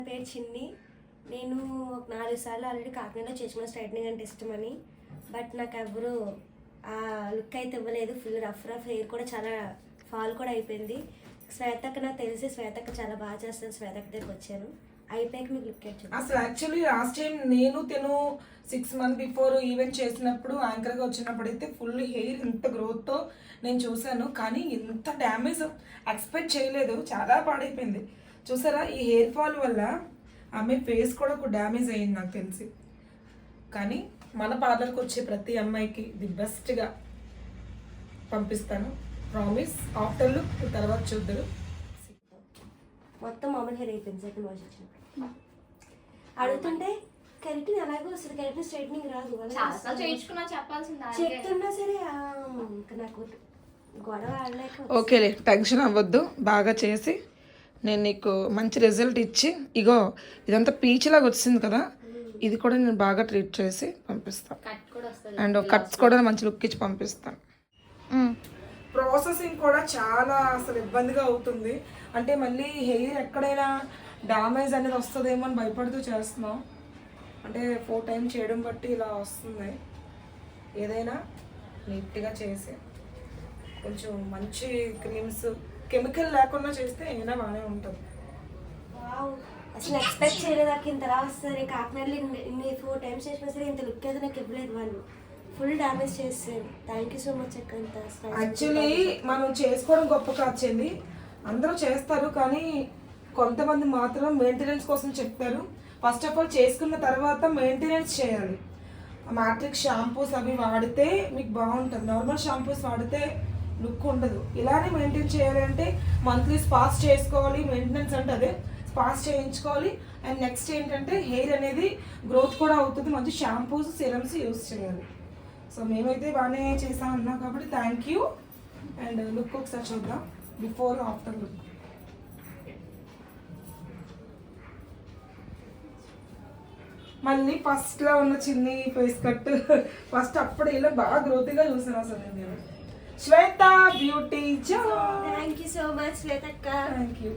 పేరు చిన్ని. నేను ఒక 4 సార్లు ఆల్రెడీ కాకినాడలో చేసుకున్న స్ట్రైట్నింగ్ అంటే ఇష్టమని. బట్ నాకు ఎవరు ఆ లుక్ అయితే ఇవ్వలేదు. ఫుల్ రఫ్ హెయిర్ కూడా చాలా ఫాల్ కూడా అయిపోయింది. శ్వేతక్క నాకు తెలిసి శ్వేతక్క చాలా బాగా చేస్తుంది. శ్వేతక్క దగ్గరికి వచ్చాను. అయిపోయాక మీకు లుక్ వచ్చాను. అసలు యాక్చువల్లీ లాస్ట్ టైం నేను 6 months బిఫోర్ ఈవెంట్ చేసినప్పుడు యాంకర్గా వచ్చినప్పుడు అయితే ఫుల్ హెయిర్ ఇంత గ్రోత్తో నేను చూశాను. కానీ ఇంత డ్యామేజ్ ఎక్స్పెక్ట్ చేయలేదు. చాలా పాడైపోయింది. చూసారా, ఈ హెయిర్ ఫాల్ వల్ల ఆమె ఫేస్ కూడా ఒక డ్యామేజ్ అయ్యింది నాకు తెలిసి. కానీ మన పార్లర్కి వచ్చే ప్రతి అమ్మాయికి ది బెస్ట్గా పంపిస్తాను. ప్రామిస్. ఆఫ్టర్ లుక్ తర్వాత చూద్దరు. మొత్తం మామూలు హెయిర్ అయిపోయింది సెకండ్ వాష్ వచ్చినప్పుడు. అడుగుతుంటే కెరటిన్ అలాగే వస్తుంది. కెరటిన్ స్ట్రైట్నింగ్ రాదు. చెప్తున్నా సరే ఇంకా నాకు గొడవ ఆడలేక. ఓకేలే, టెన్షన్ అవ్వద్దు. బాగా చేసి నేను నీకు మంచి రిజల్ట్ ఇచ్చి, ఇగో ఇదంతా పీచ్లాగా వచ్చింది కదా, ఇది కూడా నేను బాగా ట్రీట్ చేసి పంపిస్తాను. అండ్ కట్స్ కూడా మంచి లుక్ ఇచ్చి పంపిస్తాను. ప్రాసెసింగ్ కూడా చాలా అసలు ఇబ్బందిగా అవుతుంది. అంటే మళ్ళీ హెయిర్ ఎక్కడైనా డ్యామేజ్ అనేది వస్తుందేమో అని భయపడుతూ చేస్తున్నాం. అంటే 4 times చేయడం బట్టి ఇలా వస్తుంది. ఏదైనా నీట్గా చేసి కొంచెం మంచి క్రీమ్స్ కెమికల్ లేకుండా చేస్తే ఏదైనా బాగానే ఉంటుంది. అసలు ఎక్స్పెక్ట్ చేయలేదు నాకు ఇంతలా వస్తుంది. కాకినాడలో ఇన్ని 4 times చేసినా సరే ఇంత లుక్ అయితే నాకు ఇవ్వలేదు. వాళ్ళు ఫుల్ డ్యామేజ్ చేస్తారు. థ్యాంక్ యూ సో మచ్ అక్క. యాక్చువల్లీ మనం చేసుకోవడం గొప్ప కాదండి, అందరూ చేస్తారు. కానీ కొంతమంది మాత్రం మెయింటెనెన్స్ కోసం చెప్తారు. ఫస్ట్ ఆఫ్ ఆల్ చేసుకున్న తర్వాత మెయింటెనెన్స్ చేయాలి. మ్యాట్రిక్స్ షాంపూస్ అవి వాడితే మీకు బాగుంటుంది. నార్మల్ షాంపూస్ వాడితే లుక్ ఉండదు. ఇలానే మెయింటైన్ చేయాలి అంటే మంత్లీ స్పాస్ చేసుకోవాలి. మెయింటెనెన్స్ అంటే అదే, స్పాస్ చేయించుకోవాలి. అండ్ నెక్స్ట్ ఏంటంటే హెయిర్ అనేది గ్రోత్ కూడా అవుతుంది. మంచి షాంపూస్ సిరమ్స్ యూస్ చేయాలి. సో మేమైతే బాగానే చేసాం అన్నాం కాబట్టి థ్యాంక్ యూ. అండ్ లుక్ ఒకసారి చూద్దాం, బిఫోర్ ఆఫ్టర్ లుక్. మళ్ళీ ఫస్ట్లో ఉన్న చిన్ని ఫేస్ కట్ ఫస్ట్ అప్పుడు ఇలా బాగా గ్రోత్గా చూసాను అసలు నేను. Shweta beauty. Thank you so much శ్వేతక్క. Thank you.